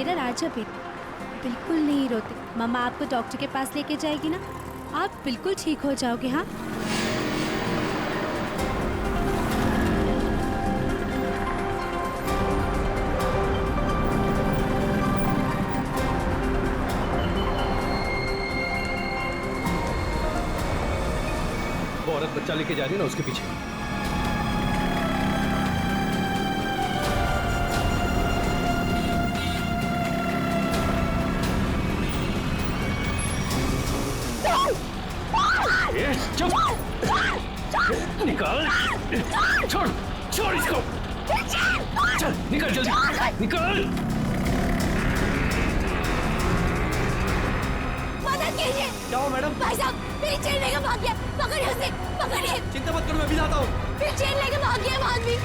मेरा राजा बेटा बिल्कुल नहीं रोते। मम्मा आपको डॉक्टर के पास लेके जाएगी ना, आप बिल्कुल ठीक हो जाओगे। हाँ वो औरत बच्चा लेके जा रही है ना, उसके पीछे। चुप! निकाल! छोड़! छोड़ इसको! चल निकल जल्दी! निकल! मदद कीजिए! क्या हो मैडम? भाई साहब मेरी चेन लेके भाग गया, पकड़िए उसे, पकड़िए! चिंता मत करो, मैं भी लाता हूँ। मेरी चेन लेके भाग गया वो आदमी।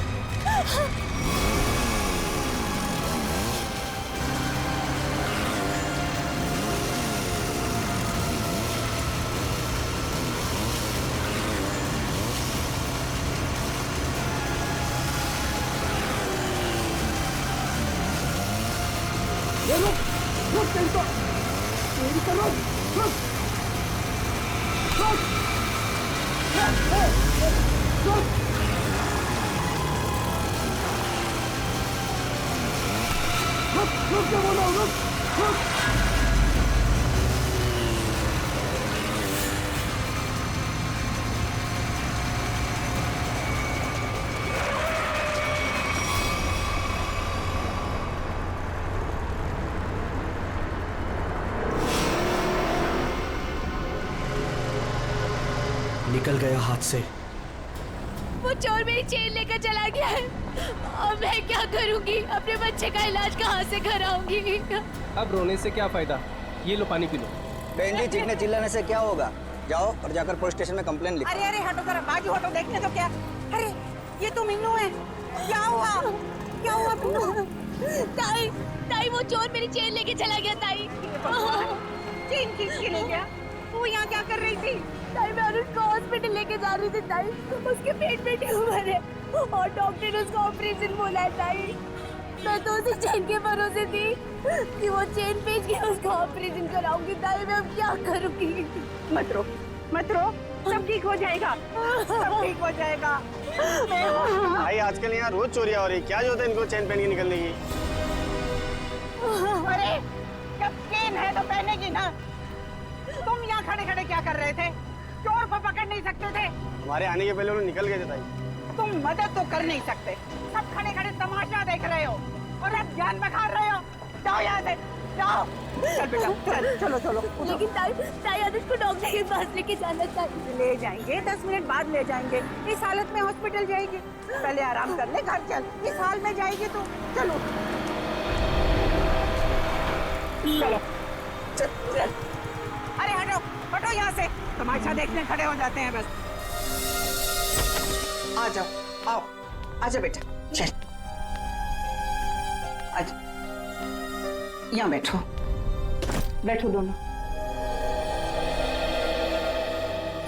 निकल गया हाथ से। वो चोर मेरी चेन लेकर चला गया है। अब मैं क्या करूंगी? अपने बच्चे का इलाज कहाँ से कराऊंगी? अब रोने से क्या फायदा, ये लो पानी पी लो। बहन जी, चीखने चिल्लाने से क्या होगा? जाओ और जाकर पुलिस स्टेशन में कंप्लेन लिखो। अरे अरे हटो जरा, बाजू हटो, देखने तो क्या। अरे ये तो मीनू है। क्या हुआ? क्या हुआ मीनू? ताई, ताई वो चोर मेरी चेन लेके चला गया ताई। चेन खींच के ले गया? तू यहाँ क्या कर रही थी? ताई मैं उसको हॉस्पिटल लेके जा रही थी ताई, उसके पेट में ट्यूमर है और डॉक्टर ने उसको ऑपरेशन बोला है ताई। मैं तो उसी चेन के भरोसे थी कि वो चेन बेच के उसको ऑपरेशन कराऊंगी ताई। मैं अब क्या करूंगी? मत रो, मत रो, सब ठीक हो जाएगा, सब ठीक हो जाएगा। भाई आजकल यहाँ रोज चोरियां हो रही, क्या जो होता है इनको चेन पहन के निकलने की? अरे जब चेन है तो पहनेगी ना। तुम यहाँ खड़े खड़े क्या कर रहे थे? चोर को पकड़ नहीं सकते थे? हमारे आने के पहले उन्होंने निकल गए थे ताई। तुम मदद तो कर नहीं सकते, सब खड़े खड़े तमाशा देख रहे हो और अब जान बखा रहे हो। जाओ यहाँ से, जाओ। चल बेटा, चल, चलो चलो। लेकिन ताई, ताई आदित्य को डॉक्टर के पास लेके जाना ताई। ले जाएंगे, 10 मिनट बाद ले जाएंगे। इस हालत में हॉस्पिटल जाएगी? पहले आराम कर ले, घर चल। इस हाल में जाएगी तो चलो चलो चल चल। अरे हटो हटो यहाँ से, तमाशा देखने खड़े हो जाते हैं बस। आ जाओ, आओ, आजा बेटा, चल आजा, यहाँ बैठो, बैठो दोनों।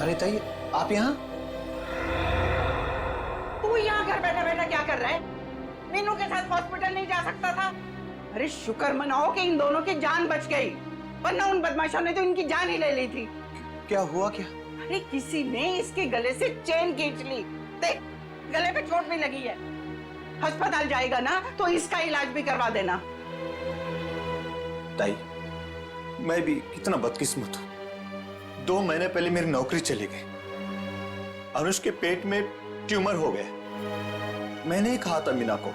अरे ताई, आप यहाँ? तू यहाँ घर बैठा बैठा क्या कर रहा है? मीनू के साथ हॉस्पिटल नहीं जा सकता था? अरे शुक्र मनाओ कि इन दोनों की जान बच गई, वरना उन बदमाशों ने तो इनकी जान ही ले ली थी। क्या हुआ क्या? अरे किसी ने इसके गले से चेन खींच ली, देख गले पे चोट भी लगी है। अस्पताल जाएगा ना तो इसका इलाज भी करवा देना। ताई, मैं भी कितना बदकिस्मत हूँ। 2 महीने पहले मेरी नौकरी चली गई, अनुष के पेट में ट्यूमर हो गया। मैंने ही कहा था मीना को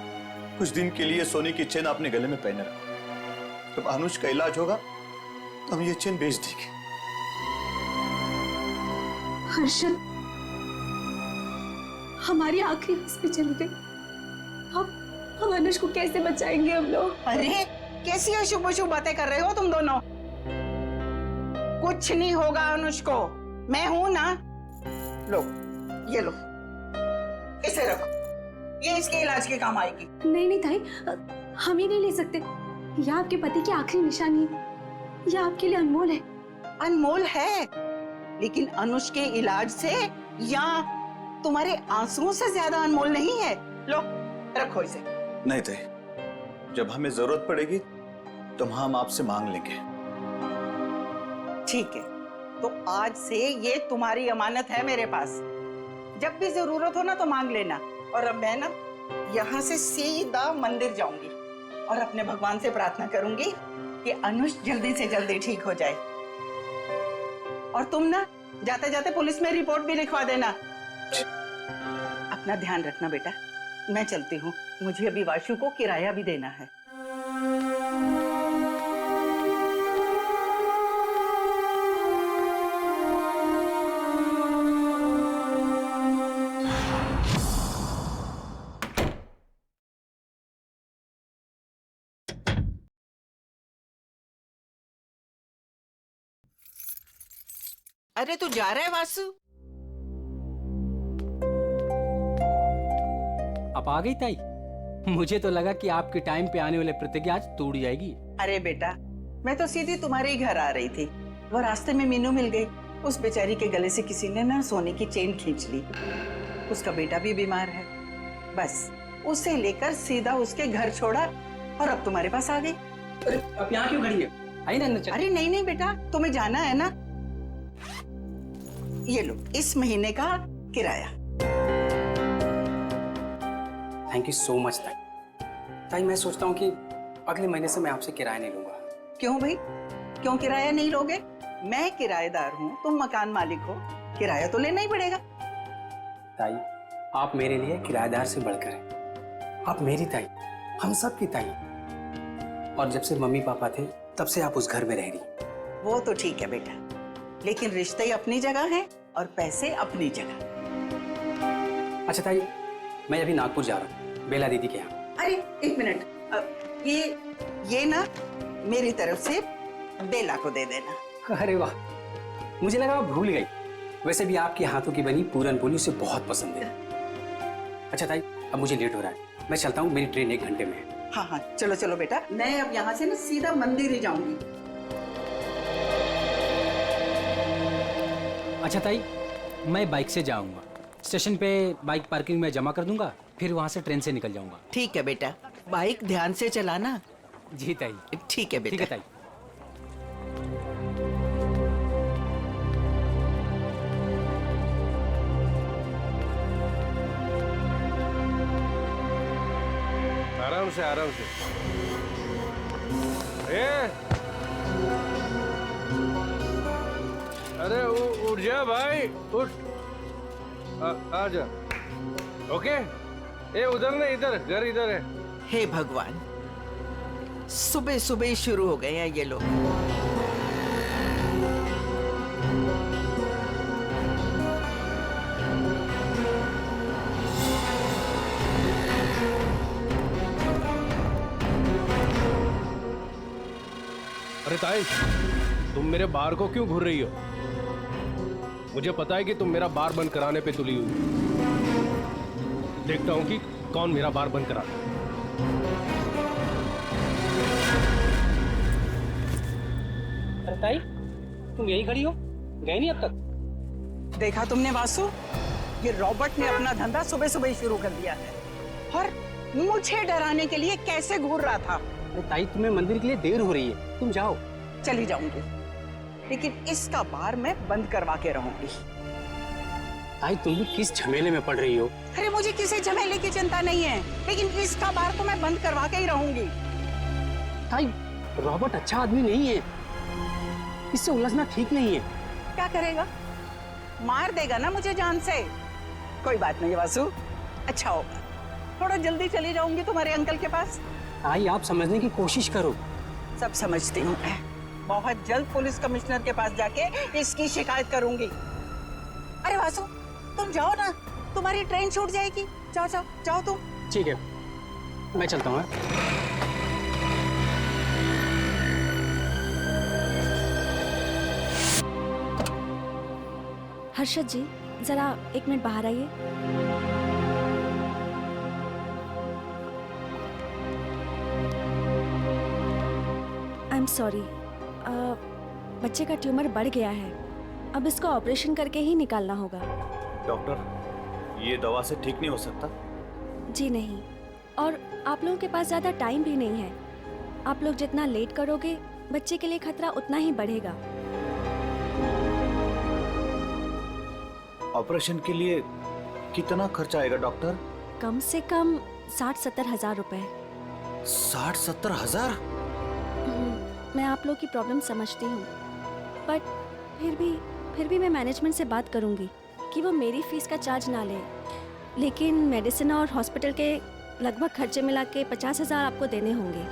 कुछ दिन के लिए सोने की चेन अपने गले में पहने रखो, जब अनुष का इलाज होगा तो हम ये चेन बेच देंगे। हर्षद, हमारी आखिरी बस पे चली गई। हम अनुष को कैसे बचाएंगे हम लोग? अरे कैसी अशुभ अशुभ बातें कर रहे हो तुम दोनों? कुछ नहीं होगा अनुष को, मैं हूं ना। लो ये लो, इसे रखो, ये इसके इलाज के काम आएगी। नहीं नहीं ताई, हम ही नहीं ले सकते। यह आपके पति की आखिरी निशानी है, यह आपके लिए अनमोल है। अनमोल है, लेकिन अनुष के इलाज से या तुम्हारे आंसुओं से ज्यादा अनमोल नहीं है। लो रखो इसे। नहीं ताई, जब हमें जरूरत पड़ेगी तो हम आपसे मांग लेंगे। ठीक है, तो आज से ये तुम्हारी अमानत है मेरे पास। जब भी जरूरत हो ना तो मांग लेना। और अब मैं ना यहाँ से सीधा मंदिर जाऊंगी और अपने भगवान से प्रार्थना करूंगी कि अनुष जल्दी से जल्दी ठीक हो जाए। और तुम ना जाते जाते पुलिस में रिपोर्ट भी लिखवा देना। अपना ध्यान रखना बेटा, मैं चलती हूँ, मुझे अभी वाशु को किराया भी देना है। अरे तू जा रहा है वासु? आप आ गई ताई? मुझे तो लगा कि आपके टाइम पे आने वाले प्रतिज्ञा आज टूट जाएगी। अरे बेटा, मैं तो सीधी तुम्हारे ही घर आ रही थी। वो रास्ते में मीनू मिल गई। उस बेचारी के गले से किसी ने ना सोने की चेन खींच ली। उसका बेटा भी बीमार है। बस उसे लेकर सीधा उसके घर छोड़ा और अब तुम्हारे पास आ गई। अरे आप यहाँ क्यों खड़ी है? आई ना अंदर। अरे नहीं नहीं बेटा, तुम्हें जाना है ना। ये लो इस महीने का किराया। थैंक यू सो मच ताई। ताई मैं सोचता हूँ कि अगले महीने से मैं आपसे किराया नहीं लूंगा। क्यों भाई, क्यों किराया नहीं लोगे? मैं किराएदार हूँ, तुम मकान मालिक हो, किराया तो लेना ही पड़ेगा। ताई आप मेरे लिए किराएदार से बढ़कर हैं। आप मेरी ताई, हम सब की ताई। और जब से मम्मी पापा थे तब से आप उस घर में रह रही। वो तो ठीक है बेटा, लेकिन रिश्ते अपनी जगह हैं और पैसे अपनी जगह। अच्छा ताई, मैं अभी नागपुर जा रहा हूँ बेला दीदी के यहाँ। अरे एक मिनट, ये ना मेरी तरफ से बेला को दे देना। अरे वाह, मुझे लगा आप भूल गई। वैसे भी आपके हाथों की बनी पूरन पोली उसे बहुत पसंद है। अच्छा ताई, अब मुझे लेट हो रहा है, मैं चलता हूँ, मेरी ट्रेन 1 घंटे में है। हाँ हाँ चलो चलो बेटा, मैं अब यहाँ से ना सीधा मंदिर ही जाऊंगी। अच्छा ताई, मैं बाइक से जाऊंगा। स्टेशन पे बाइक पार्किंग में जमा कर दूंगा, फिर वहाँ से ट्रेन से निकल जाऊंगा। ठीक है बेटा, बाइक ध्यान से चलाना। जी ताई। ठीक है बेटा। ठीक है ताई। आराम से आराम से। अरे उठ जा भाई, उठ। आ जा। ओके, उधर नहीं, इधर घर इधर है। हे भगवान, सुबह सुबह ही शुरू हो गए हैं ये लोग। अरे ताई, तुम मेरे बार को क्यों घूर रही हो? मुझे पता है कि तुम मेरा बार बंद कराने पे तुली हुई। देखता हूं कि कौन मेरा बार बंद कराता है। अरे ताई, तुम यही खड़ी हो, गए नहीं अब तक? देखा तुमने वासु, ये रॉबर्ट ने अपना धंधा सुबह सुबह ही शुरू कर दिया है और मुझे डराने के लिए कैसे घूर रहा था। अरे ताई, तुम्हें मंदिर के लिए देर हो रही है, तुम जाओ। चली जाऊंगी, लेकिन इसका बार मैं बंद करवा के रहूंगी। ताई, तुम भी किस झमेले में पड़ रही हो? अरे मुझे किसी झमेले की चिंता नहीं है, लेकिन इसका बार तो मैं बंद करवा के ही रहूंगी। ताई, रॉबर्ट अच्छा आदमी नहीं है, इससे उलझना ठीक नहीं है। क्या करेगा? मार देगा ना मुझे जान से। कोई बात नहीं वासु, अच्छा होगा, थोड़ा जल्दी चली जाऊंगी तुम्हारे अंकल के पास। ताई, आप समझने की कोशिश करो। सब समझती हूँ मैं, बहुत जल्द पुलिस कमिश्नर के पास जाके इसकी शिकायत करूंगी। अरे वासु, तुम जाओ ना, तुम्हारी ट्रेन छूट जाएगी। जाओ जाओ जाओ तुम। ठीक है, मैं चलता हूँ। हर्षद जी, जरा 1 मिनट बाहर आइए। आई एम सॉरी, बच्चे का ट्यूमर बढ़ गया है। अब इसको ऑपरेशन करके ही निकालना होगा। डॉक्टर, ये दवा से ठीक नहीं हो सकता? जी नहीं, और आप लोगों के पास ज़्यादा टाइम भी नहीं है। आप लोग जितना लेट करोगे बच्चे के लिए खतरा उतना ही बढ़ेगा। ऑपरेशन के लिए कितना खर्चा आएगा डॉक्टर? कम से कम 60-70 हजार रुपए। 60-70 हजार? मैं आप लोग की प्रॉब्लम समझती हूँ, बट फिर भी मैं मैनेजमेंट से बात करूँगी कि वो मेरी फीस का चार्ज ना ले, लेकिन मेडिसिन और हॉस्पिटल के लगभग खर्चे मिला के 50 हजार आपको देने होंगे।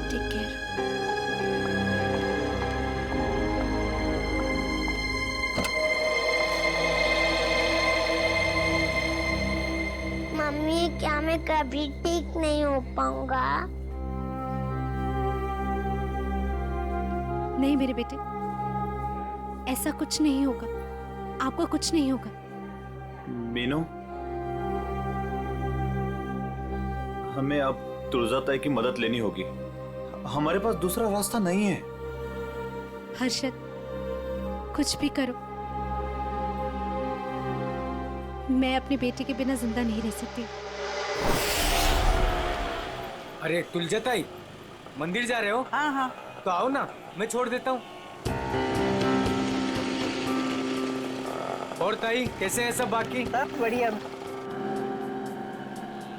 Take care. मम्मी, क्या मैं कभी ठीक नहीं हो पाऊंगा? नहीं मेरे बेटे, ऐसा कुछ नहीं होगा, आपको कुछ नहीं होगा। मीनू, हमें अब तुलजा ताई की मदद लेनी होगी। हमारे पास दूसरा रास्ता नहीं है। हर्षद, कुछ भी करो, मैं अपनी बेटी के बिना जिंदा नहीं रह सकती। अरे तुलजा ताई, मंदिर जा रहे हो? हाँ हाँ, तो आओ ना, मैं छोड़ देता हूँ। और ताई, कैसे हैं सब बाकी? सब बढ़िया।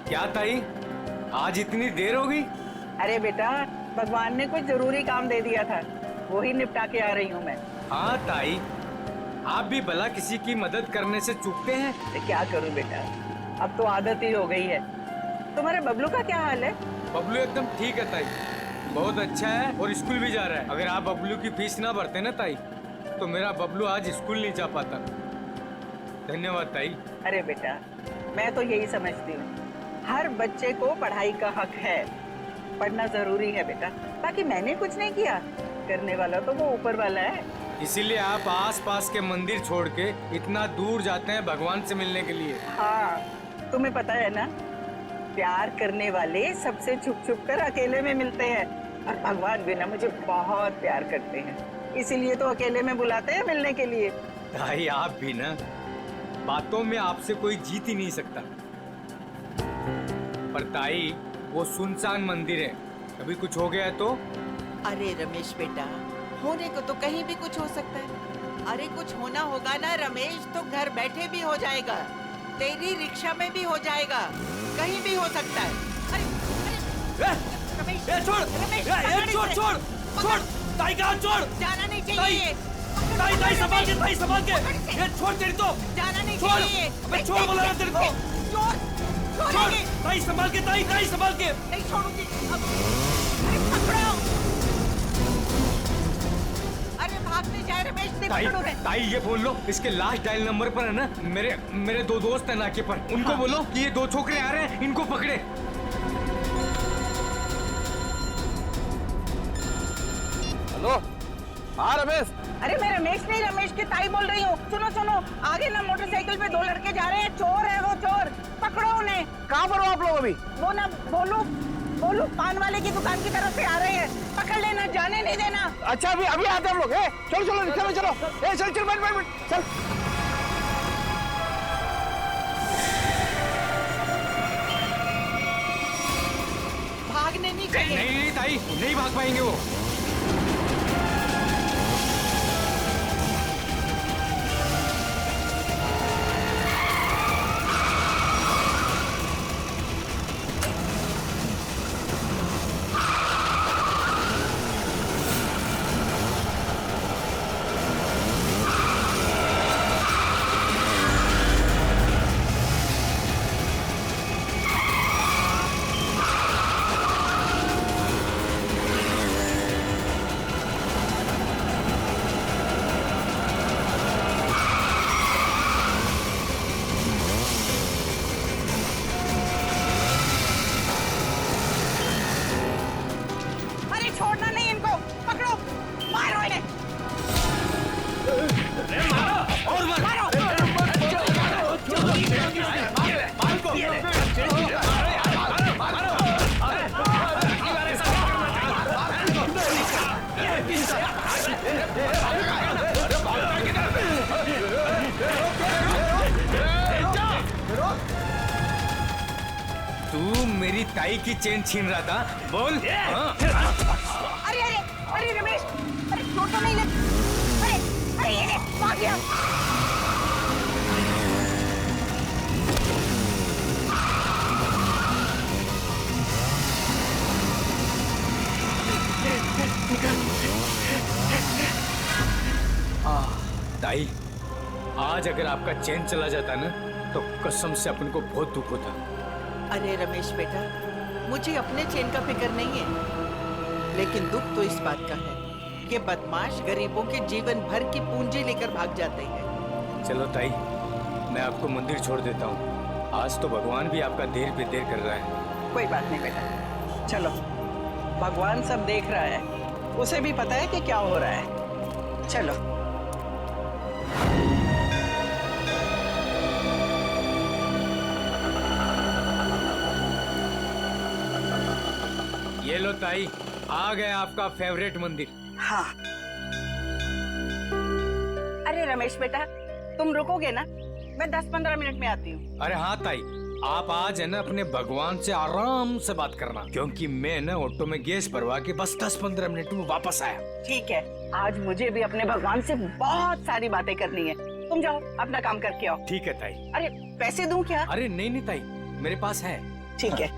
क्या ताई, आज इतनी देर हो गई? अरे बेटा, भगवान ने कुछ जरूरी काम दे दिया था, वो ही निपटा के आ रही हूँ मैं। हाँ ताई, आप भी भला किसी की मदद करने से चूकते हैं? तो क्या करूँ बेटा, अब तो आदत ही हो गई है। तुम्हारे बबलू का क्या हाल है? बबलू एकदम ठीक है ताई, बहुत अच्छा है और स्कूल भी जा रहा है। अगर आप बबलू की फीस ना भरते ना ताई, तो मेरा बबलू आज स्कूल नहीं जा पाता। धन्यवाद ताई। अरे बेटा, मैं तो यही समझती हूँ, हर बच्चे को पढ़ाई का हक है, पढ़ना जरूरी है बेटा। बाकी मैंने कुछ नहीं किया, करने वाला तो वो ऊपर वाला है। इसीलिए आप आस-पास के मंदिर छोड़ के इतना दूर जाते हैं भगवान से मिलने के लिए। हाँ, तुम्हें पता है ना, प्यार करने वाले सबसे छुप छुप कर अकेले में मिलते हैं, और भगवान भी ना मुझे बहुत प्यार करते हैं, इसीलिए तो अकेले में बुलाते हैं मिलने के लिए। ताई, आप भी ना, बातों में आपसे कोई जीत ही नहीं सकता। पर ताई, वो सुनसान मंदिर है, कभी कुछ हो गया तो? अरे रमेश बेटा, होने को तो कहीं भी कुछ हो सकता है। अरे कुछ होना होगा ना रमेश, तो घर बैठे भी हो जाएगा, तेरी रिक्शा में भी हो जाएगा, कहीं भी हो सकता है। अरे रमेश, रमेश, छोड़ ताई का हाथ छोड़। जाना नहीं चाहिए। ताई संभाल के ये छोड़ तेरी तो। जाना नहीं छोड़, चाहिए। अबे छोड़ बोला ना तेरे को। छोड़ ताई संभाल के, ताई संभाल के। नहीं छोड़ूंगी। अरे पकड़ो। अरे भागने जाए रमेश, ताई ये बोल लो, इसके लास्ट डायल नंबर पर है ना, मेरे दो दोस्त हैं नाके पर, उनको बोलो कि ये दो छोकरे आ रहे हैं, इनको पकड़े। हेलो, हाँ रमेश। अरे मैं रमेश नहीं, रमेश की ताई बोल रही हूँ। सुनो, आगे ना मोटरसाइकिल पे 2 लड़के जा रहे हैं, चोर है वो, चोर, पकड़ो उन्हें। कहाँ पर हो आप लोग अभी? वो ना बोलू पान वाले की दुकान की तरफ से आ रहे हैं, पकड़ लेना, जाने नहीं देना। अच्छा, अभी आते हम लोग। चलो रिक्शा में चलो। चल बैठ चल। भागने नहीं चाहिए। नहीं ताई, नहीं भाग पाएंगे वो। छोड़ना नहीं इनको, पकड़ो, मारो इन्हें। और मारो। तू मेरी मेरी ताई की चेन छीन रहा था? बोल। हाँ। अरे अरे अरे रमेश, अरे छोटा नहीं लग, अरे अरे ये भाग गया। ताई, आज अगर आपका चैन चला जाता ना तो कसम से अपन को बहुत दुख होता। अरे रमेश बेटा, मुझे अपने चैन का फिक्र नहीं है, लेकिन दुख तो इस बात का है कि बदमाश गरीबों के जीवन भर की पूंजी लेकर भाग जाते हैं। चलो ताई, मैं आपको मंदिर छोड़ देता हूँ। आज तो भगवान भी आपका देर पे देर कर रहा है। कोई बात नहीं बेटा, चलो, भगवान सब देख रहा है, उसे भी पता है कि क्या हो रहा है। चलो। ये लो ताई, आ गया आपका फेवरेट मंदिर। हाँ। अरे रमेश बेटा, तुम रुकोगे ना? मैं 10-15 मिनट में आती हूँ। अरे हाँ ताई, आप आज है ना अपने भगवान से आराम से बात करना, क्योंकि मैं ना ऑटो में गैस भरवा के बस 10-15 मिनट में वापस आया। ठीक है, आज मुझे भी अपने भगवान से बहुत सारी बातें करनी है। तुम जाओ, अपना काम करके आओ। ठीक है ताई। अरे पैसे दूं क्या? अरे नहीं नहीं ताई, मेरे पास है। ठीक है।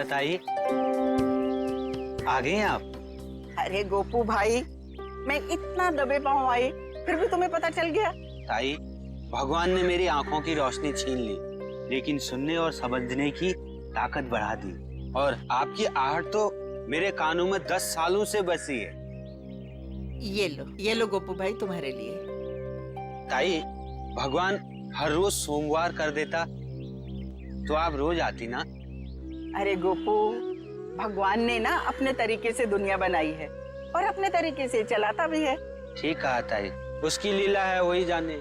ताई, आ गए हैं आप? अरे गोपू भाई, मैं इतना दबे पाँव आई, फिर भी तुम्हें पता चल गया? ताई, भगवान ने मेरी आंखों की रोशनी छीन ली, लेकिन सुनने और समझने की ताकत बढ़ा दी। और आपकी आहट तो मेरे कानों में 10 सालों से बसी है। ये लो गोपू भाई, तुम्हारे लिए। ताई, भगवान हर रोज सोमवार कर देता तो आप रोज आती ना। अरे गोपू, भगवान ने ना अपने तरीके से दुनिया बनाई है और अपने तरीके से चलाता भी है। ठीक कहा ताई, उसकी लीला है, वही जाने।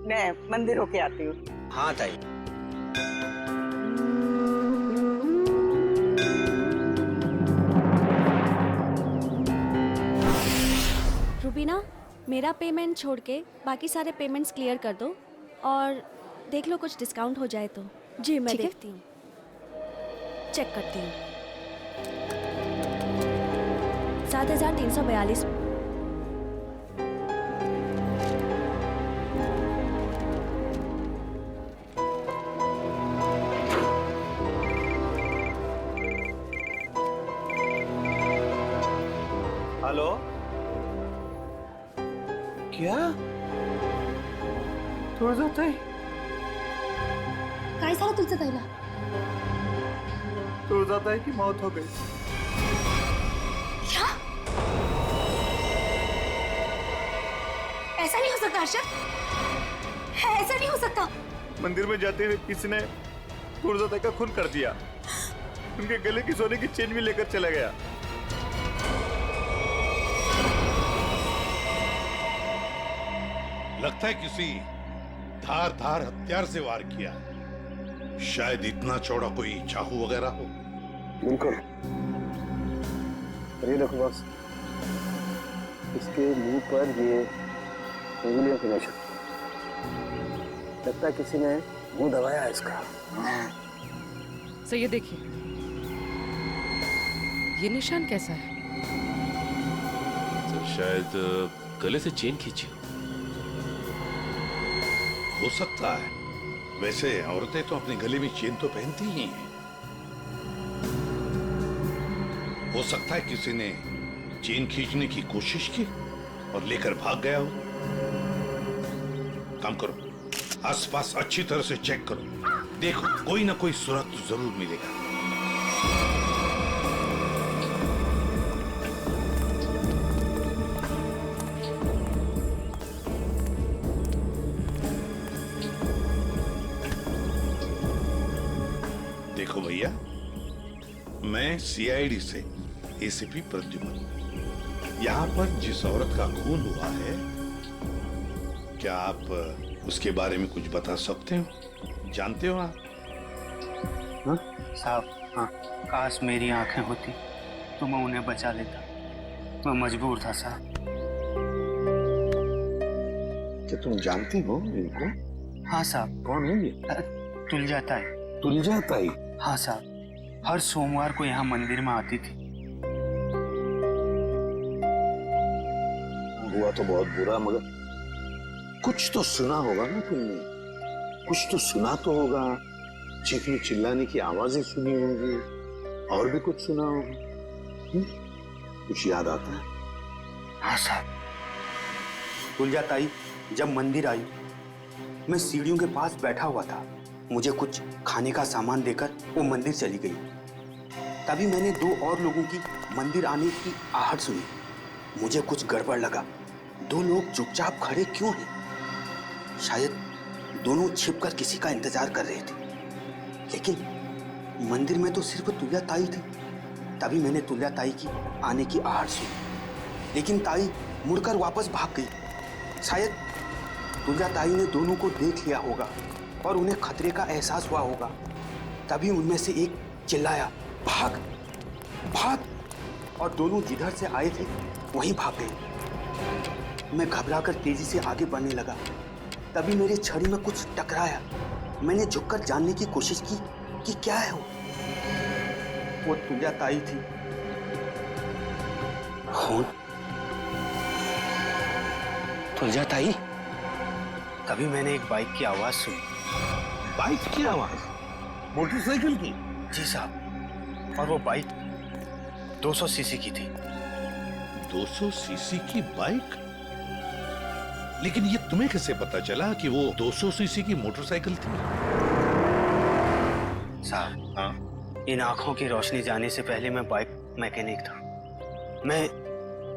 मैं मंदिर होके आती हूँ। हाँ ताई। रुबीना, मेरा पेमेंट छोड़ के बाकी सारे पेमेंट्स क्लियर कर दो और देख लो कुछ डिस्काउंट हो जाए तो। जी मैं देखती हूँ, चेक करती हूँ। 7,342। हेलो, क्या थोड़ा जाता है? काय झालं तुमचं ताईला? तुळजाताई की मौत हो गई। क्या? ऐसा नहीं हो सकता अर्शद, ऐसा नहीं हो सकता। मंदिर में जाते हुए किसी ने तुळजाताई का खून कर दिया, उनके गले की सोने की चेन भी लेकर चला गया। लगता है किसी धार हथियार से वार किया, शायद इतना चौड़ा कोई चाकू वगैरह हो। बिल्कुल, ये देखो बस, इसके मुंह पर ये उंगलियों के निशान, लगता है किसी ने मुंह दबाया है इसका। सर ये देखिए, ये निशान कैसा है? तो शायद गले से चेन खींची हो सकता है। वैसे औरतें तो अपने गले में चेन तो पहनती ही हैं। हो सकता है किसी ने चेन खींचने की कोशिश की और लेकर भाग गया हो। काम करो, आसपास अच्छी तरह से चेक करो, देखो कोई ना कोई सुराग तो जरूर मिलेगा। देखो भैया, मैं सीआईडी से एसीपी प्रद्युमन। यहाँ पर जिस औरत का खून हुआ है, क्या आप उसके बारे में कुछ बता सकते हो? जानते हो आप? हाँ? साहब, हाँ, काश मेरी आंखें होती तो मैं उन्हें बचा लेता। मैं मजबूर था साहब। क्या तुम जानती हो इनको? हाँ साहब। कौन है ये? तुलजा ताई। तुलजा ताई? हाँ साहब, हर सोमवार को यहाँ मंदिर में आती थी। हुआ तो बहुत बुरा, मगर कुछ तो सुना होगा ना तुमने? कुछ तो सुना तो होगा। चीखने चिल्लाने की आवाजें सुनी होंगी, और भी कुछ सुना होगा। कुछ याद आता है? हाँ साहब, तुलजा ताई जब मंदिर आई, मैं सीढ़ियों के पास बैठा हुआ था। मुझे कुछ खाने का सामान देकर वो मंदिर चली गई। तभी मैंने 2 और लोगों की मंदिर आने की आहट सुनी। मुझे कुछ गड़बड़ लगा। 2 लोग चुपचाप खड़े क्यों हैं? शायद दोनों छिपकर किसी का इंतजार कर रहे थे। लेकिन मंदिर में तो सिर्फ तुलजा ताई थी। तभी मैंने तुलजा ताई की आने की आहट सुनी, लेकिन ताई मुड़कर वापस भाग गई। शायद तुलजा ताई ने दोनों को देख लिया होगा और उन्हें खतरे का एहसास हुआ होगा। तभी उनमें से एक चिल्लाया, भाग भाग, और दोनों जिधर से आए थे वहीं भाग गए। मैं घबराकर तेजी से आगे बढ़ने लगा। तभी मेरी छड़ी में कुछ टकराया। मैंने झुककर जानने की कोशिश की कि क्या है वो तुलजा ताई थी। कौन? तुलजा ताई? तभी मैंने एक बाइक की आवाज सुनी। बाइक की आवाज? मोटरसाइकिल की? जी साहब, और वो बाइक 200 सीसी की थी। 200 सीसी की बाइक? लेकिन ये तुम्हें कैसे पता चला कि वो 200 सीसी की मोटरसाइकिल थी? साहब, हाँ, इन आंखों की रोशनी जाने से पहले मैं बाइक मैकेनिक था। मैं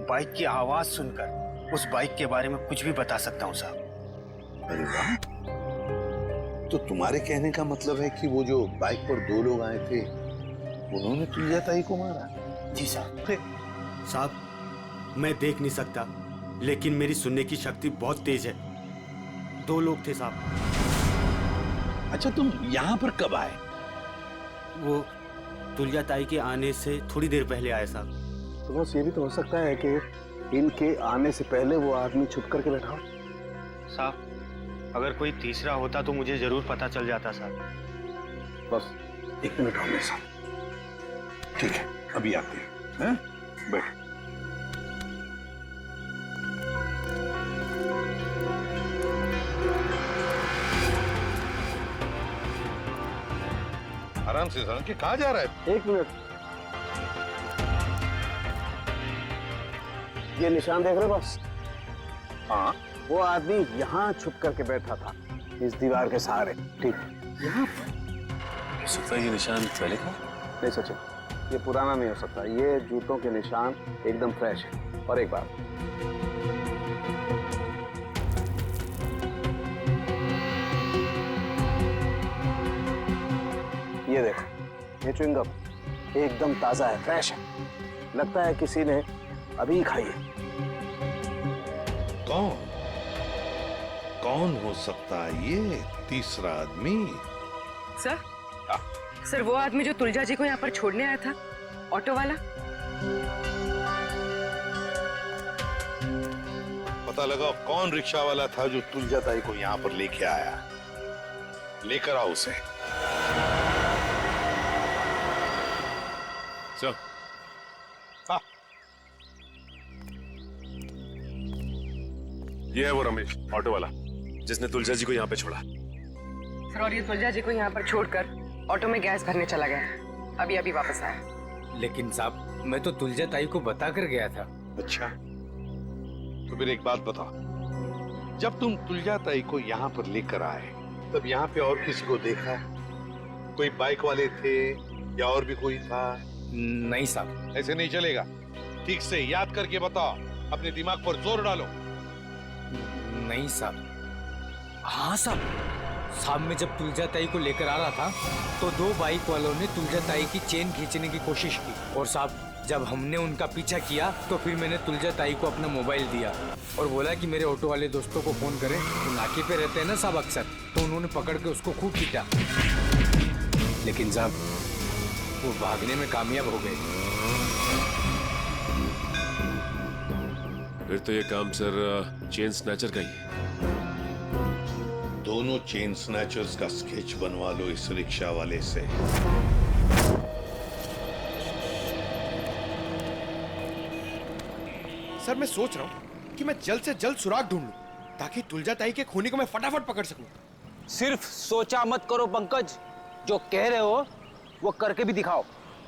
बाइक की आवाज सुनकर उस बाइक के बारे में कुछ भी बता सकता हूँ साहब। अरे वाह! तो तुम्हारे कहने का मतलब है कि वो जो बाइक पर 2 लोग आए थे, उन्होंने तुलजा ताई को मारा? जी साहब। साहब, मैं देख नहीं सकता, लेकिन मेरी सुनने की शक्ति बहुत तेज है। 2 लोग थे साहब। अच्छा, तुम यहाँ पर कब आए? वो तुलजा ताई के आने से थोड़ी देर पहले आए साहब। तो बस ये भी तो हो सकता है कि इनके आने से पहले वो आदमी छुप करके बैठा हो। साहब, अगर कोई तीसरा होता तो मुझे जरूर पता चल जाता साहब। बस 1 मिनट और मेरे साथ। ठीक है, अभी आते हैं। बैठ। आराम से सर, कहाँ जा रहा है? 1 मिनट। ये निशान देख रहे बॉस? हाँ, वो आदमी यहाँ छुप करके बैठा था, इस दीवार के सहारे। ठीक, यहाँ पर? हो सकता है ये निशान पहले का? नहीं सचिन, ये पुराना नहीं हो सकता। ये जूतों के निशान एकदम फ्रेश है। और एक बात, ये देखो, ये च्युइंगम एकदम ताजा है, फ्रेश है। लगता है किसी ने अभी खाई है। कौन हो सकता है ये तीसरा आदमी? सर वो आदमी जो तुलजा जी को यहाँ पर छोड़ने आया था, ऑटो वाला। पता लगा कौन रिक्शा वाला था जो तुलजा ताई को यहाँ पर लेके आया। लेकर आओ उसे। सर, हाँ, ये है वो रमेश, ऑटो वाला, जिसने तुलजा जी को यहाँ पे छोड़ा। सर, और ये तुलजा जी को यहाँ पर छोड़कर ऑटो में गैस भरने चला गया। अभी अभी वापस आया। लेकिन साहब, मैं तो तुलजा ताई को बता कर गया था। अच्छा, तो फिर एक बात बताओ, जब तुम तुलजा ताई को यहाँ पर लेकर आए, तब यहाँ पे और किसी को देखा? कोई बाइक वाले थे या और भी कोई था? नहीं साहब। ऐसे नहीं चलेगा, ठीक से याद करके बताओ, अपने दिमाग पर जोर डालो। नहीं साहब। हाँ साहब, मैं जब तुलजा ताई को लेकर आ रहा था तो 2 बाइक वालों ने तुलजा ताई की चेन खींचने की कोशिश की, और साहब जब हमने उनका पीछा किया तो फिर मैंने तुलजा ताई को अपना मोबाइल दिया और बोला कि मेरे ऑटो वाले दोस्तों को फोन करें। वो नाके पे रहते हैं ना साहब अक्सर, तो उन्होंने पकड़ के उसको खूब पीटा। लेकिन साहब वो भागने में कामयाब हो गए। फिर तो ये काम सर चेन स्नैचर का ही है। दोनों चेन स्नैचर्स का स्केच बनवा लो इस रिक्शा वाले से। सर मैं सोच रहा हूँ कि मैं जल्द से जल्द सुराग ढूंढ लूं ताकि तुलजा ताई के खूनी को मैं फटाफट पकड़ सकूं। सिर्फ सोचा मत करो पंकज, जो कह रहे हो वो करके भी दिखाओ।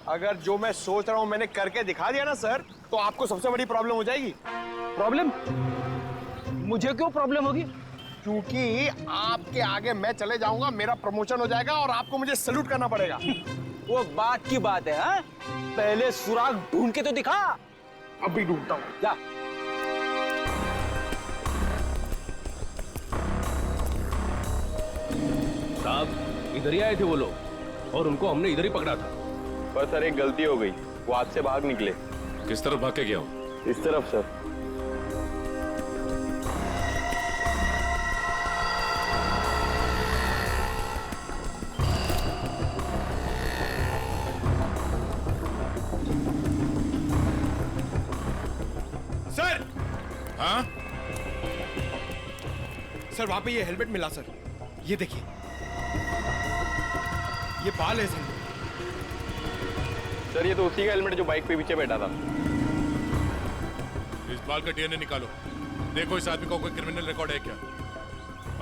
अगर जो मैं सोच रहा हूँ मैंने करके दिखा दिया ना सर, तो आपको सबसे बड़ी प्रॉब्लम हो जाएगी। प्रॉब्लम? मुझे क्यों प्रॉब्लम होगी? क्योंकि आपके आगे मैं चले जाऊंगा, मेरा प्रमोशन हो जाएगा और आपको मुझे सैल्यूट करना पड़ेगा। वो बात की बात है, हाँ? पहले सुराग ढूंढ के तो दिखा। अभी ढूंढता हूँ। जा। साहब इधर ही आए थे वो लोग और उनको हमने इधर ही पकड़ा था। पर सर एक गलती हो गई, वो हाथ से भाग निकले। किस तरफ भाग के गया हूँ? इस तरफ सर। सर! हाँ? सर वहां पे ये हेलमेट मिला सर, ये देखिए, ये बाल है सर। सर ये तो उसी का हेलमेट जो बाइक पे पीछे बैठा था। इस बाल का डीएनए निकालो, देखो इस आदमी का कोई क्रिमिनल रिकॉर्ड है क्या।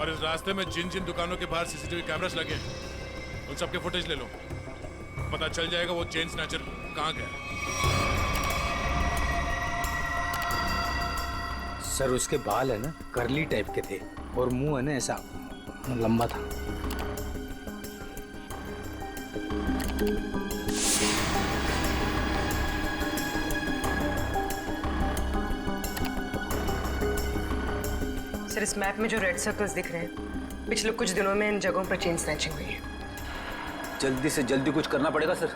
और इस रास्ते में जिन जिन दुकानों के बाहर सीसीटीवी कैमरास लगे उन सबके फुटेज ले लो, पता चल जाएगा वो चेन स्नैचर कहाँ गया। सर उसके बाल है ना करली टाइप के थे और मुंह है ना ऐसा लंबा था। सर इस मैप में जो रेड सर्कल्स दिख रहे हैं, पिछले कुछ दिनों में इन जगहों पर चेन स्नैचिंग हुई है। जल्दी से जल्दी कुछ करना पड़ेगा सर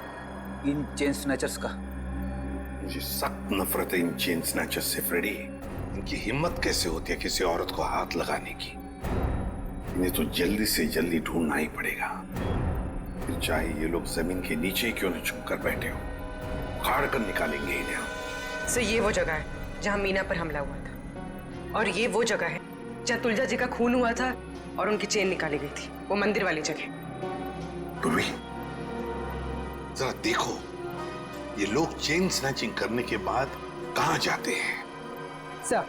इन चेन स्नैचर्स का। मुझे सख्त नफरत है इन चेन स्नैचर्स से फ्रेडी। इनकी हिम्मत कैसे होती है किसी औरत को हाथ लगाने की। इन्हें तो जल्दी से जल्दी ढूंढना ही पड़ेगा, फिर चाहे ये लोग जमीन के नीचे क्यों न छुप कर बैठे हो, उखाड़ कर निकालेंगे इन्हें। सर ये वो जगह है जहां मीना पर हमला हुआ था, और ये वो जगह है जहां तुलजा जी का खून हुआ था और उनकी चेन निकाली गई थी, वो मंदिर वाली जगह। पूर्वी, जरा देखो ये लोग चेन स्नैचिंग करने के बाद कहां जाते हैं। सर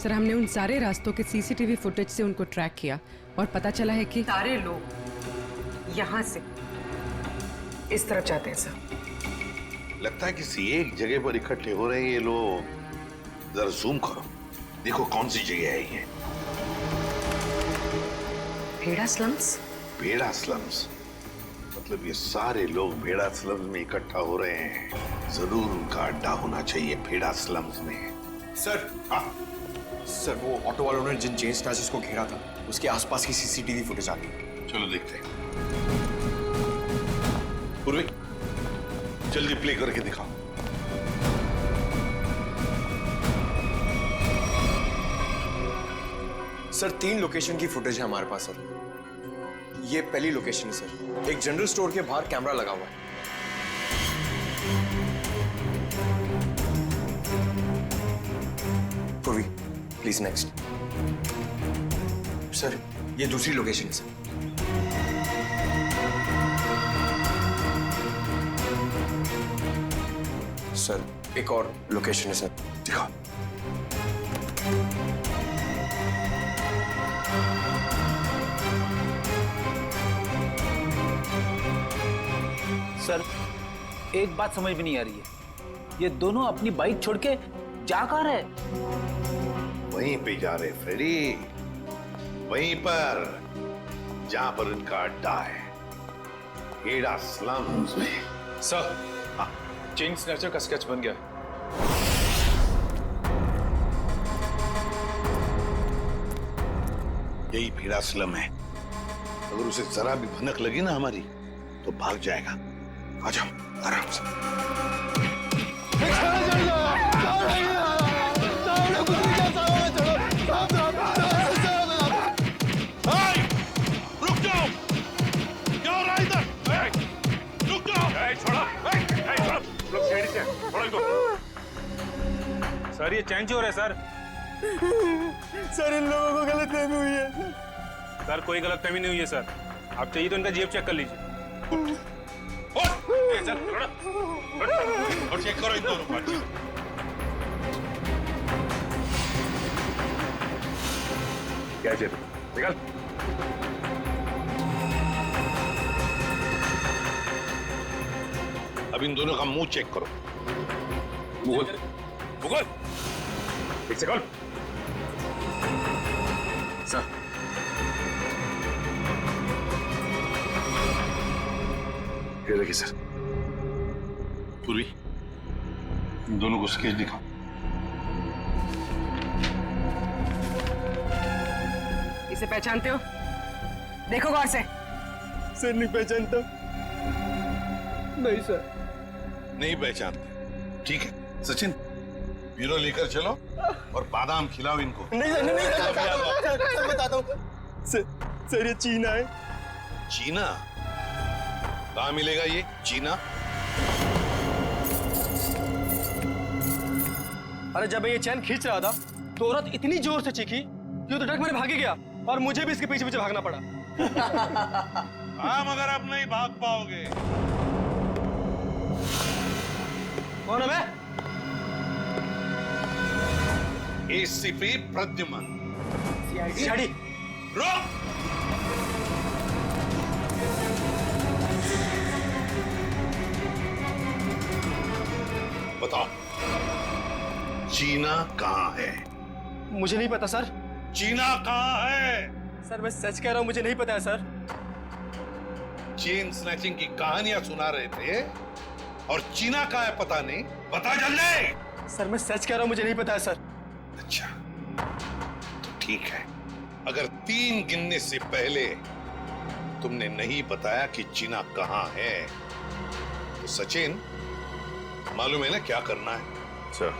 सर हमने उन सारे रास्तों के सीसीटीवी फुटेज से उनको ट्रैक किया और पता चला है कि सारे लोग यहाँ से इस तरफ जाते हैं सर। लगता है किसी एक जगह पर इकट्ठे हो रहे हैं ये लोग। जरा जूम करो, देखो कौन सी जगह है ये। भेड़ा स्लम्स? भेड़ा स्लम्स मतलब ये सारे लोग भेड़ा स्लम्स में इकट्ठा हो रहे हैं। जरूर उनका अड्डा होना चाहिए भेड़ा स्लम्स में। सर हाँ सर, वो ऑटो वालों ने जिन चेन स्नैचर्स को घेरा था उसके आसपास की सीसीटीवी फुटेज आ गई। चलो देखते हैं। पूर्वी जल्दी प्ले करके दिखाओ। सर 3 लोकेशन की फुटेज है हमारे पास सर। ये पहली लोकेशन है सर, एक जनरल स्टोर के बाहर कैमरा लगा हुआ है। पूर्वी प्लीज नेक्स्ट। सर ये दूसरी लोकेशन है सर। सर एक और लोकेशन है सर, दिखाओ। सर एक बात समझ में नहीं आ रही है, ये दोनों अपनी बाइक छोड़ के जा कहाँ रहे? वहीं पे जा रहे फ्रेडी, वहीं पर जहां पर इनका अड्डा है, भेड़ा स्लम्स में। सर चेन स्नैचर का स्केच बन गया। यही भेड़ा स्लम है। अगर उसे जरा भी भनक लगी ना हमारी तो भाग जाएगा। आ जाओ आराम से। सर ये चैन चोर है सर। सर इन लोगों को गलतफहमी हुई है। सर कोई गलतफहमी नहीं हुई है सर। आप चाहिए तो इनका जेब चेक कर लीजिए। और चेक करो इन दोनों को। क्या जेब निकाल। अब इन दोनों का मुंह चेक करो। मुगल मुगल एक सेकंड सर। ये देखिए सर, पूरी इन दोनों को स्केच दिखाओ। इसे पहचानते हो? देखो गौर से। सर नहीं पहचानता। नहीं सर। नहीं पहचानते, ठीक है। सचिन ब्यूरो लेकर चलो और बादाम खिलाओ इनको। नहीं सर, नहीं सर, बताता हूँ। सर ये चीना है। चीना? कहाँ मिलेगा ये चीना? अरे जब ये चैन खींच रहा था तो औरत इतनी जोर से चीखी कि वो तो डर मेरे भागे गया और मुझे भी इसके पीछे पीछे भागना पड़ा। हाँ मगर अब नहीं भाग पाओगे। कौन है मैं? एसीपी प्रद्युमन। सीआईडी। रुक! बताओ चीना कहाँ है? मुझे नहीं पता सर। चीना कहाँ है? सर मैं सच कह रहा हूँ, मुझे नहीं पता है सर। चेन स्नैचिंग की कहानियां सुना रहे थे और चीना कहाँ है पता नहीं। बता जल्दी। सर मैं सच कह रहा हूँ, मुझे नहीं पता है सर। अच्छा तो ठीक है, अगर 3 गिनने से पहले तुमने नहीं बताया कि चीना कहाँ है तो सचिन मालूम है ना क्या करना है? सर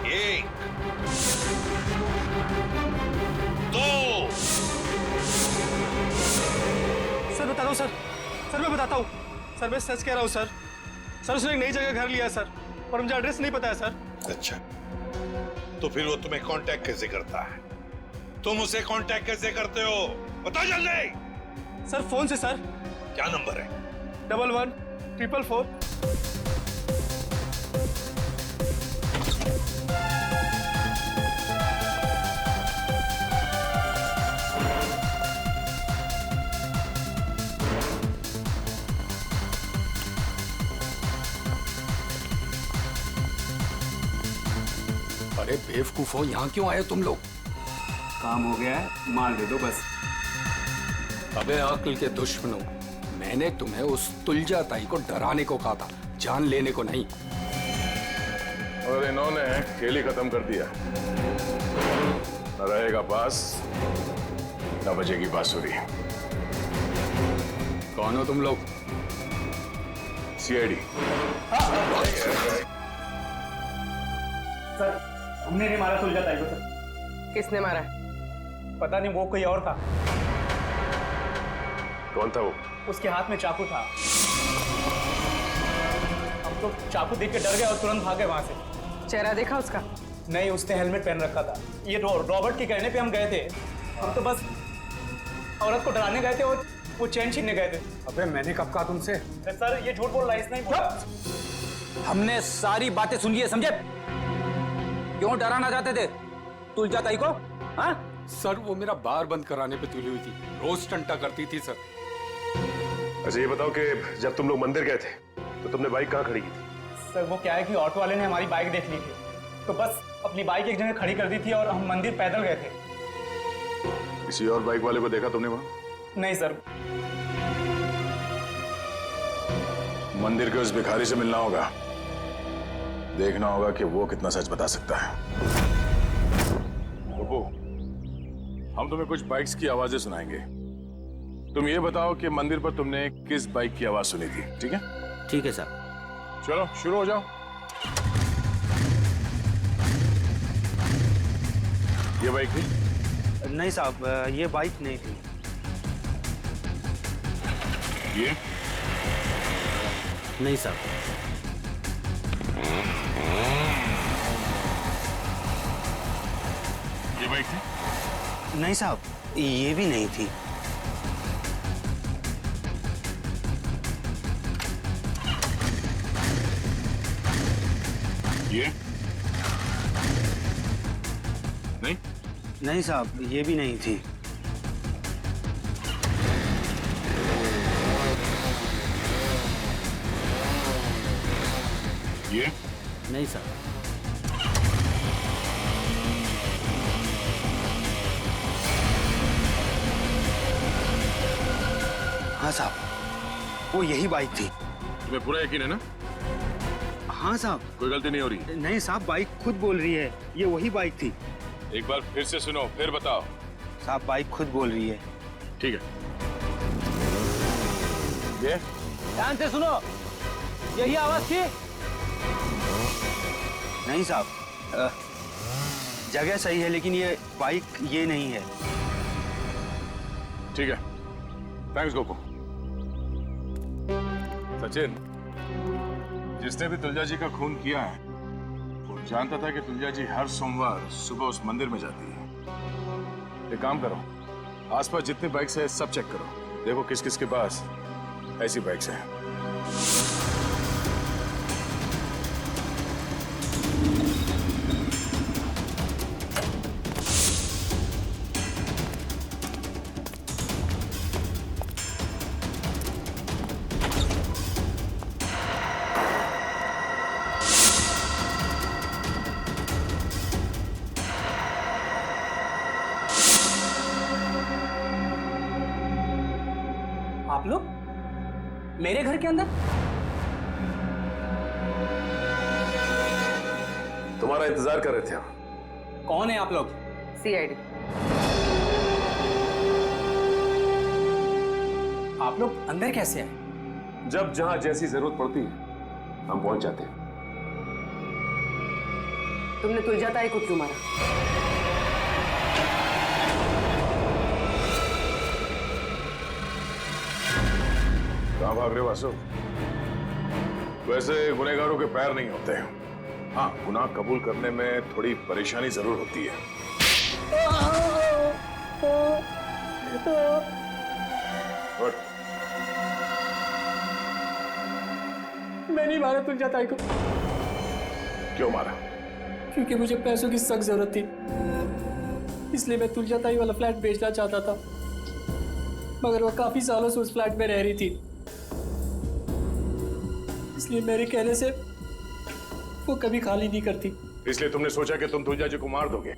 1 2 सर बताता हूँ सर। सर मैं बताता हूँ सर, मैं सच कह रहा हूँ सर। सर उसने एक नई जगह घर लिया सर और मुझे एड्रेस नहीं पता है सर। अच्छा तो फिर वो तुम्हें कांटेक्ट कैसे करता है? तुम उसे कांटेक्ट कैसे करते हो? बताओ जल्दी। सर फोन से सर। क्या नंबर है? 11-444। अरे बेवकूफो, यहाँ क्यों आए तुम लोग? काम हो गया है, माल दे दो बस। अबे अक्ल के दुश्मनों, मैंने तुम्हें उस तुलजा ताई को डराने को कहा था, जान लेने को नहीं। और इन्होंने खेल ही खत्म कर दिया। न रहेगा बास, न बजेगी बांसुरी। कौन हो तुम लोग? सीआईडी। सर हमने नहीं मारा तुलजा ताई को सर। किसने मारा? पता नहीं, वो कोई और था। कौन था वो? उसके हाथ में चाकू था। हम तो चाकू देख के डर गए और तुरंत भागे वहां से। चेहरा देखा उसका? नहीं, उसने हेलमेट पहन रखा था। ये रॉबर्ट के कहने पे हम गए थे। हम तो बस औरत को डराने गए थे और वो चैन छीनने गए थे। अबे मैंने कब कहा तुमसे? सर ये झूठ बोल रहा है, इसने ही बोला। हमने सारी बातें सुन ली है, समझे? क्यों डराना चाहते थे तुलजा ताई को? हाँ? सर वो मेरा बार बंद कराने पे तुली हुई थी, रोज टंटा करती थी सर। अच्छा ये बताओ कि जब तुम लोग मंदिर गए थे तो तुमने बाइक कहाँ खड़ी की थी? सर वो क्या है कि ऑटो वाले ने हमारी बाइक देख ली थी, तो बस अपनी बाइक एक जगह खड़ी कर दी थी और हम मंदिर पैदल गए थे। किसी और बाइक वाले को देखा तुमने वहां? नहीं सर। मंदिर के उस भिखारी से मिलना होगा, देखना होगा कि वो कितना सच बता सकता है। तो हम तुम्हें कुछ बाइक्स की आवाजें सुनाएंगे, तुम ये बताओ कि मंदिर पर तुमने किस बाइक की आवाज सुनी थी, ठीक है? ठीक है सर। चलो शुरू हो जाओ। ये बाइक थी? नहीं साहब, ये बाइक नहीं थी। ये? नहीं साहब। ये बाइक थी? नहीं साहब, ये भी नहीं थी। ये नहीं? नहीं साहब, ये भी नहीं थी। ये नहीं साहब। हाँ साहब, वो यही बाइक थी। तुम्हें पूरा यकीन है ना? हाँ साहब। कोई गलती नहीं हो रही? नहीं साहब, बाइक खुद बोल रही है, ये वही बाइक थी। एक बार फिर से सुनो, फिर बताओ। साहब, बाइक खुद बोल रही है। ठीक है। ये ध्यान से सुनो, यही आवाज थी? नहीं साहब, जगह सही है लेकिन ये बाइक ये नहीं है। ठीक है, थैंक्स गोपू। सचिन, जिसने भी तुलजा जी का खून किया है वो जानता था कि तुलजा जी हर सोमवार सुबह उस मंदिर में जाती है। एक काम करो, आसपास जितनी बाइक्स है सब चेक करो, देखो किस किस के पास ऐसी बाइक्स हैं। आप लोग मेरे घर के अंदर? तुम्हारा इंतजार कर रहे थे हम। कौन है आप लोग? सीआईडी। आप लोग अंदर कैसे आए? जब जहां जैसी जरूरत पड़ती है हम पहुंच जाते हैं। तुमने तुलजा ताई को क्यों मारा? कहां भाग रहे हो वासु? वैसे गुनहगारों के पैर नहीं होते। हाँ, गुनाह कबूल करने में थोड़ी परेशानी जरूर होती है। Good. मैं नहीं मारा तुलजा ताई को। क्यों मारा? क्योंकि मुझे पैसों की सख्त जरूरत थी, इसलिए मैं तुलजा ताई वाला फ्लैट बेचना चाहता था, मगर वो काफी सालों से उस फ्लैट में रह रही थी, इसलिए मेरे कहने से वो कभी खाली नहीं करती। इसलिए तुमने सोचा कि तुम तुलजा जी को मार दोगे,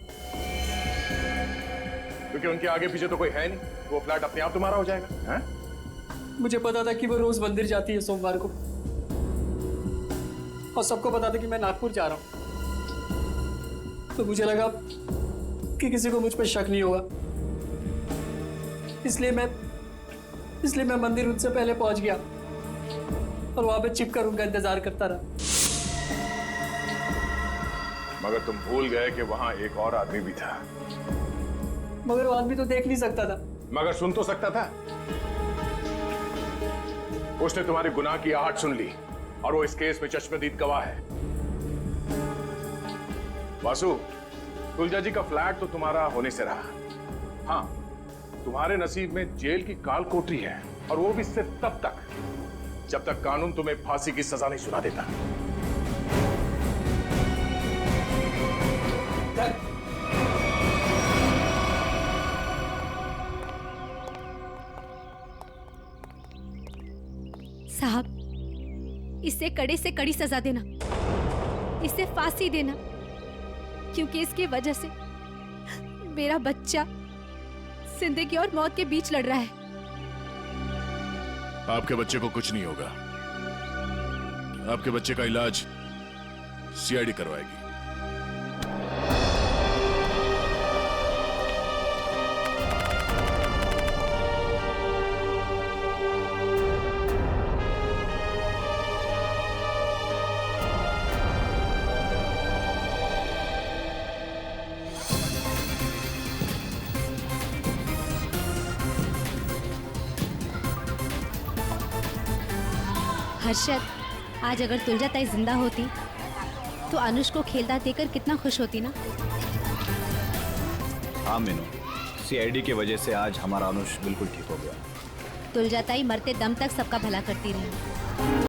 क्योंकि उनके आगे पीछे तो कोई है नहीं, वो फ्लैट अपने आप तुम्हारा हो जाएगा। हैं? मुझे पता था कि वो रोज मंदिर जाती है सोमवार को, और सबको पता था कि मैं नागपुर जा रहा हूं, तो मुझे लगा कि किसी को मुझ पर शक नहीं होगा, इसलिए मैं मंदिर उनसे पहले पहुंच गया और वहां पे छिपकर उनका इंतजार करता रहा। मगर तुम भूल गए कि वहां एक और आदमी भी था। मगर वो आदमी तो देख नहीं सकता था। मगर सुन तो सकता था। उसने तुम्हारे गुनाह की आहट सुन ली और वो इस केस में चश्मदीद गवाह है। वासु, तुलजा जी का फ्लैट तो तुम्हारा होने से रहा। हाँ, तुम्हारे नसीब में जेल की काल कोठरी है, और वो भी सिर्फ तब तक जब तक कानून तुम्हें फांसी की सजा नहीं सुना देता। साहब, इसे कड़े से कड़ी सजा देना, इसे फांसी देना, क्योंकि इसकी वजह से मेरा बच्चा जिंदगी और मौत के बीच लड़ रहा है। आपके बच्चे को कुछ नहीं होगा। आपके बच्चे का इलाज सीआईडी करवाएगी। हर्षद, आज अगर तुलजा ताई जिंदा होती तो अनुष को खेलता देखकर कितना खुश होती ना। हाँ मीनू, सीआईडी की वजह से आज हमारा अनुष बिल्कुल ठीक हो गया। तुलजाताई मरते दम तक सबका भला करती रही।